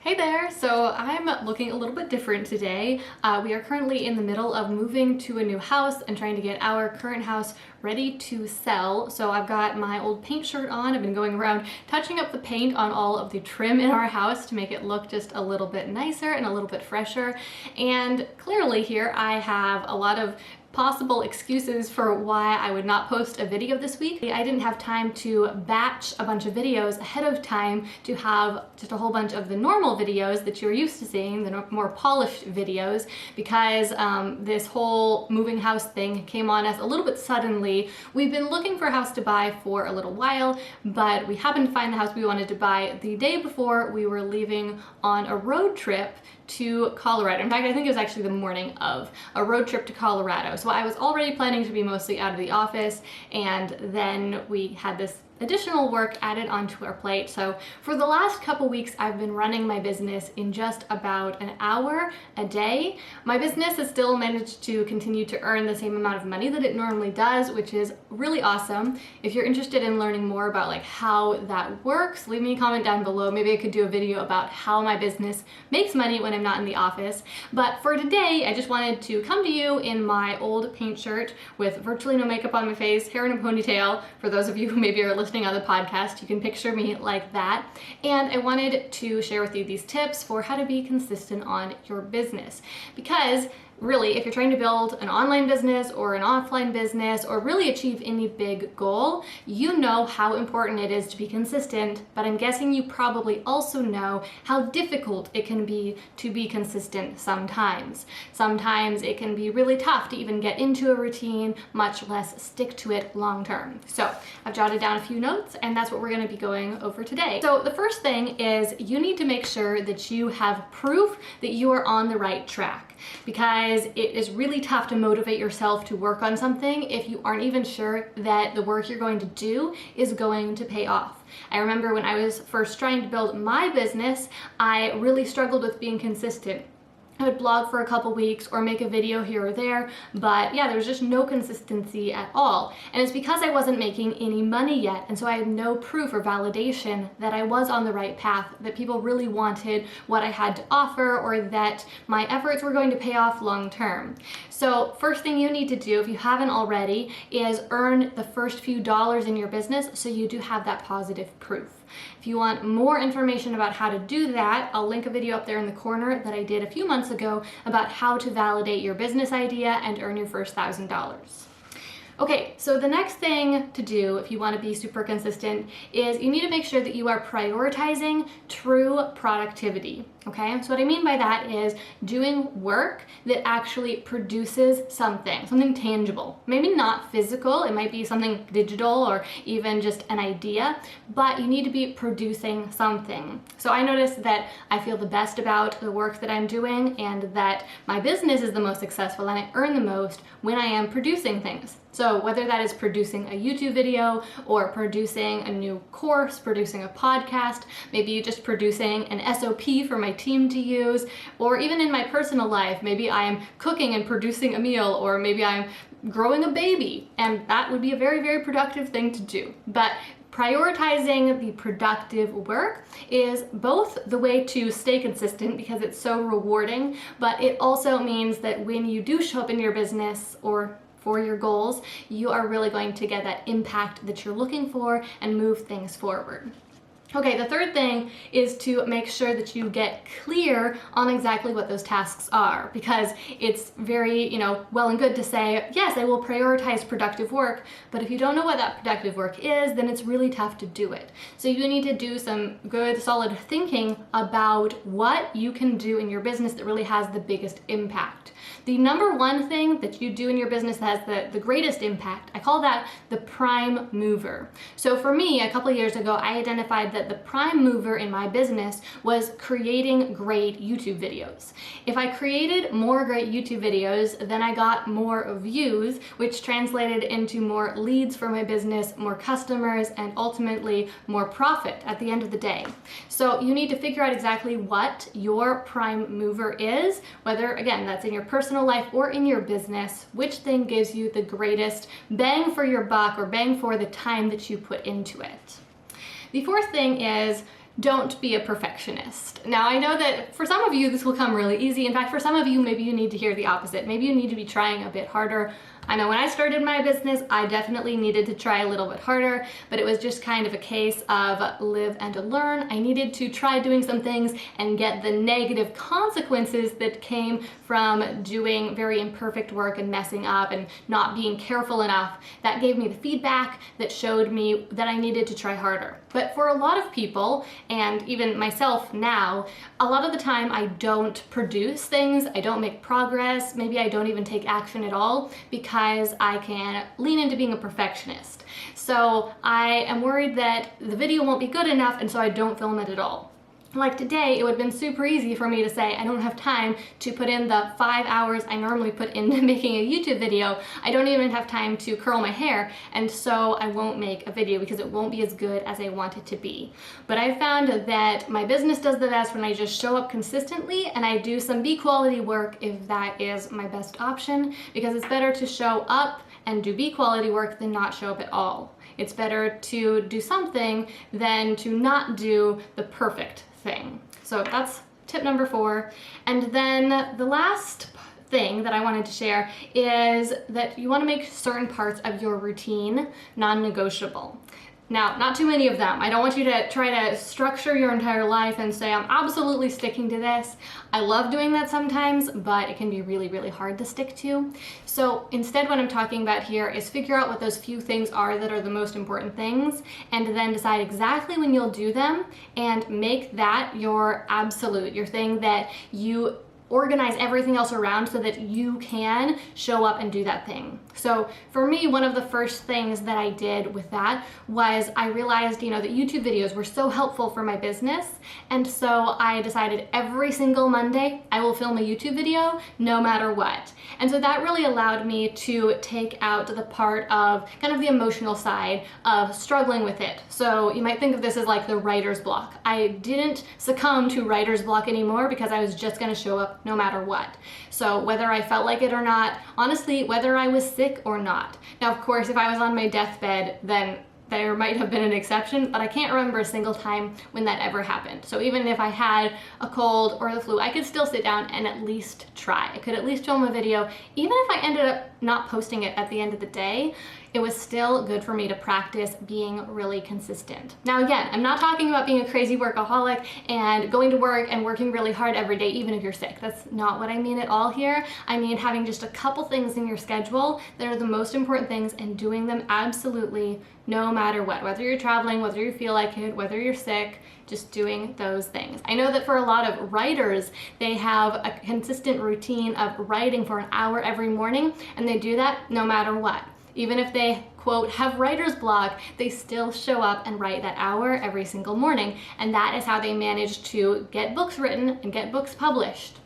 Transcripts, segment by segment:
Hey there! So I'm looking a little bit different today. We are currently in the middle of moving to a new house and trying to get our current house ready to sell. So I've got my old paint shirt on. I've been going around touching up the paint on all of the trim in our house to make it look just a little bit nicer and a little bit fresher. And clearly here I have a lot of possible excuses for why I would not post a video this week. I didn't have time to batch a bunch of videos ahead of time to have just a whole bunch of the normal videos that you're used to seeing, the more polished videos, because this whole moving house thing came on us a little bit suddenly. We've been looking for a house to buy for a little while, but we happened to find the house we wanted to buy the day before we were leaving on a road trip to Colorado. In fact, I think it was actually the morning of a road trip to Colorado. So I was already planning to be mostly out of the office, and then we had this additional work added onto our plate. So for the last couple weeks, I've been running my business in just about an hour a day. My business has still managed to continue to earn the same amount of money that it normally does, which is really awesome. If you're interested in learning more about how that works, leave me a comment down below. Maybe I could do a video about how my business makes money when I'm not in the office. But for today, I just wanted to come to you in my old paint shirt with virtually no makeup on my face, hair in a ponytail. For those of you who maybe are listening on the podcast, you can picture me like that. And I wanted to share with you these tips for how to be consistent on your business. Because really, if you're trying to build an online business or an offline business or really achieve any big goal, you know how important it is to be consistent, but I'm guessing you probably also know how difficult it can be to be consistent sometimes. Sometimes it can be really tough to even get into a routine, much less stick to it long term. So I've jotted down a few notes, and that's what we're going to be going over today. So the first thing is you need to make sure that you have proof that you are on the right track, because it is really tough to motivate yourself to work on something if you aren't even sure that the work you're going to do is going to pay off. I remember when I was first trying to build my business, I really struggled with being consistent. I would blog for a couple weeks or make a video here or there, but yeah, there was just no consistency at all. And it's because I wasn't making any money yet, and so I had no proof or validation that I was on the right path, that people really wanted what I had to offer, or that my efforts were going to pay off long term. So first thing you need to do, if you haven't already, is earn the first few dollars in your business so you do have that positive proof. If you want more information about how to do that, I'll link a video up there in the corner that I did a few months ago about how to validate your business idea and earn your first $1,000. Okay, so the next thing to do if you want to be super consistent is you need to make sure that you are prioritizing true productivity. Okay, so what I mean by that is doing work that actually produces something tangible. Maybe not physical, it might be something digital or even just an idea, but you need to be producing something. So I noticed that I feel the best about the work that I'm doing and that my business is the most successful and I earn the most when I am producing things. So whether that is producing a YouTube video or producing a new course, producing a podcast, maybe just producing an SOP for my team to use, or even in my personal life, maybe I am cooking and producing a meal, or maybe I'm growing a baby, and that would be a very, very productive thing to do. But prioritizing the productive work is both the way to stay consistent because it's so rewarding, but it also means that when you do show up in your business or for your goals, you are really going to get that impact that you're looking for and move things forward. Okay, the third thing is to make sure that you get clear on exactly what those tasks are, because it's very, well and good to say, yes, I will prioritize productive work, but if you don't know what that productive work is, then it's really tough to do it. So you need to do some good, solid thinking about what you can do in your business that really has the biggest impact. The number one thing that you do in your business that has the greatest impact, I call that the prime mover. So for me, a couple of years ago, I identified that the prime mover in my business was creating great YouTube videos. If I created more great YouTube videos, then I got more views, which translated into more leads for my business, more customers, and ultimately more profit at the end of the day. So you need to figure out exactly what your prime mover is, whether, again, that's in your personal life or in your business, which thing gives you the greatest bang for your buck or bang for the time that you put into it. The fourth thing is don't be a perfectionist. Now, I know that for some of you, this will come really easy. In fact, for some of you, maybe you need to hear the opposite. Maybe you need to be trying a bit harder. I know when I started my business, I definitely needed to try a little bit harder, but it was just kind of a case of live and learn. I needed to try doing some things and get the negative consequences that came from doing very imperfect work and messing up and not being careful enough. That gave me the feedback that showed me that I needed to try harder. But for a lot of people, and even myself now, a lot of the time I don't produce things, I don't make progress, maybe I don't even take action at all because I can lean into being a perfectionist. So I am worried that the video won't be good enough, and so I don't film it at all. Like today, it would have been super easy for me to say, I don't have time to put in the 5 hours I normally put into making a YouTube video. I don't even have time to curl my hair, and so I won't make a video because it won't be as good as I want it to be. But I found that my business does the best when I just show up consistently and I do some B quality work if that is my best option, because it's better to show up and do B quality work than not show up at all. It's better to do something than to not do the perfect thing. So that's tip number 4. And then the last thing that I wanted to share is that you want to make certain parts of your routine non-negotiable. Now, not too many of them. I don't want you to try to structure your entire life and say, I'm absolutely sticking to this. I love doing that sometimes, but it can be really, really hard to stick to. So instead, what I'm talking about here is figure out what those few things are that are the most important things, and then decide exactly when you'll do them and make that your absolute, your thing that you organize everything else around so that you can show up and do that thing. So for me, one of the first things that I did with that was I realized, that YouTube videos were so helpful for my business. And so I decided every single Monday I will film a YouTube video no matter what. And so that really allowed me to take out the part of kind of the emotional side of struggling with it. So you might think of this as like the writer's block. I didn't succumb to writer's block anymore because I was just going to show up no matter what. So whether I felt like it or not, honestly, whether I was sick or not. Now, of course, if I was on my deathbed, then there might have been an exception, but I can't remember a single time when that ever happened. So even if I had a cold or the flu, I could still sit down and at least try. I could at least film a video. Even if I ended up not posting it at the end of the day, it was still good for me to practice being really consistent. Now again, I'm not talking about being a crazy workaholic and going to work and working really hard every day, even if you're sick. That's not what I mean at all here. I mean having just a couple things in your schedule that are the most important things and doing them absolutely no matter what. Whether you're traveling, whether you feel like it, whether you're sick, just doing those things. I know that for a lot of writers, they have a consistent routine of writing for an hour every morning, and they do that no matter what. Even if they, quote, have writer's block, they still show up and write that hour every single morning. And that is how they manage to get books written and get books published.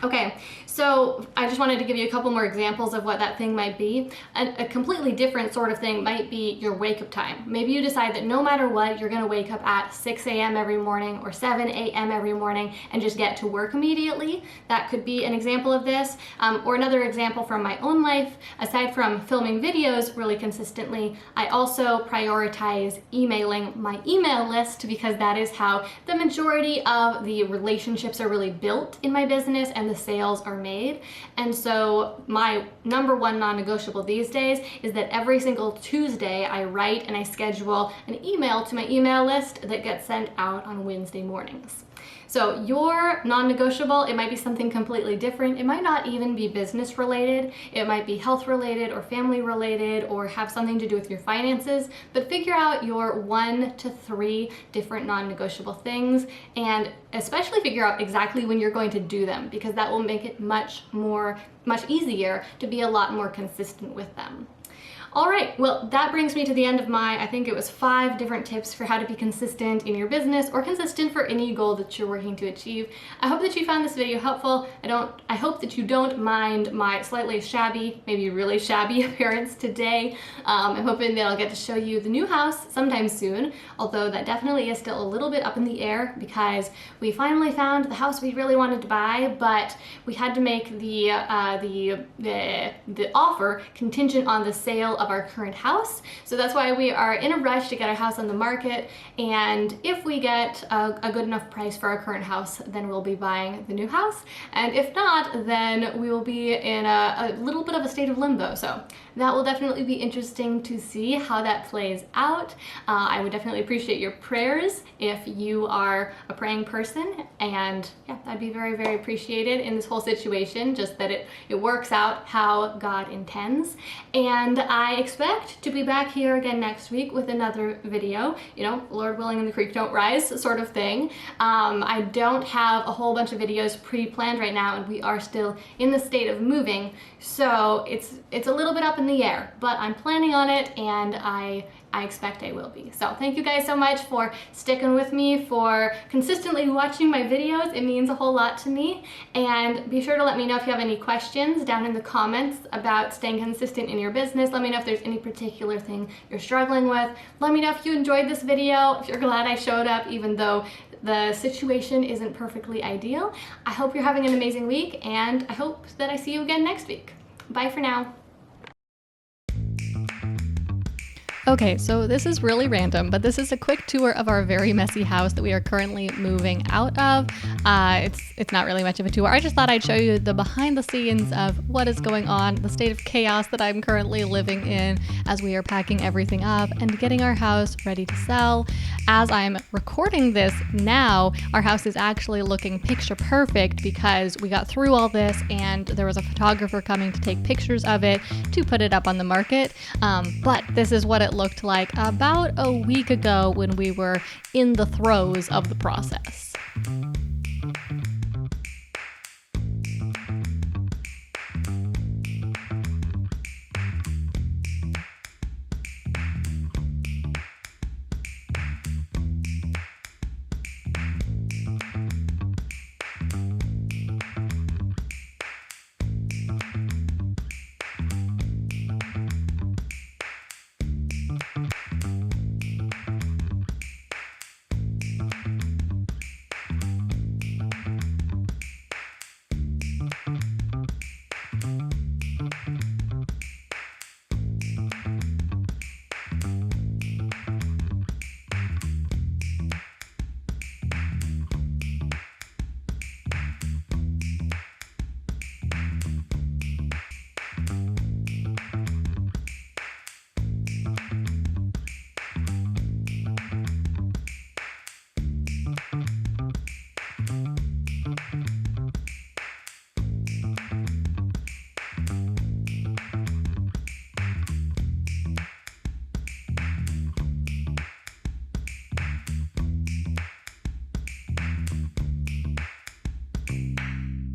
Okay, so I just wanted to give you a couple more examples of what that thing might be. A completely different sort of thing might be your wake-up time. Maybe you decide that no matter what, you're gonna wake up at 6 a.m. every morning or 7 a.m. every morning and just get to work immediately. That could be an example of this. Or another example from my own life, aside from filming videos really consistently, I also prioritize emailing my email list because that is how the majority of the relationships are really built in my business and the sales are made. And so my number one non-negotiable these days is that every single Tuesday I write and I schedule an email to my email list that gets sent out on Wednesday mornings. So your non-negotiable, it might be something completely different. It might not even be business related. It might be health related or family related or have something to do with your finances, but figure out your 1 to 3 different non-negotiable things, and especially figure out exactly when you're going to do them, because that will make it much easier to be a lot more consistent with them. All right, well, that brings me to the end of my, I think it was 5 different tips for how to be consistent in your business or consistent for any goal that you're working to achieve. I hope that you found this video helpful. I hope that you don't mind my slightly shabby, maybe really shabby appearance today. I'm hoping that I'll get to show you the new house sometime soon, although that definitely is still a little bit up in the air because we finally found the house we really wanted to buy, but we had to make the offer contingent on the sale of our current house. So that's why we are in a rush to get our house on the market. And if we get a good enough price for our current house, then we'll be buying the new house. And if not, then we will be in a little bit of a state of limbo. So that will definitely be interesting to see how that plays out. I would definitely appreciate your prayers if you are a praying person, and yeah, that'd be very, very appreciated in this whole situation, just that it works out how God intends. And I expect to be back here again next week with another video, you know, Lord willing and the creek don't rise sort of thing. I don't have a whole bunch of videos pre-planned right now, and we are still in the state of moving, so it's a little bit up in the air, but I'm planning on it, and I expect I will be. So thank you guys so much for sticking with me, for consistently watching my videos. It means a whole lot to me. And be sure to let me know if you have any questions down in the comments about staying consistent in your business. Let me know if there's any particular thing you're struggling with. Let me know if you enjoyed this video, if you're glad I showed up even though the situation isn't perfectly ideal. I hope you're having an amazing week, and I hope that I see you again next week. Bye for now. Okay, so this is really random, but this is a quick tour of our very messy house that we are currently moving out of. It's not really much of a tour. I just thought I'd show you the behind the scenes of what is going on, the state of chaos that I'm currently living in as we are packing everything up and getting our house ready to sell. As I'm recording this now, our house is actually looking picture perfect because we got through all this and there was a photographer coming to take pictures of it to put it up on the market. But this is what it looked like about a week ago when we were in the throes of the process.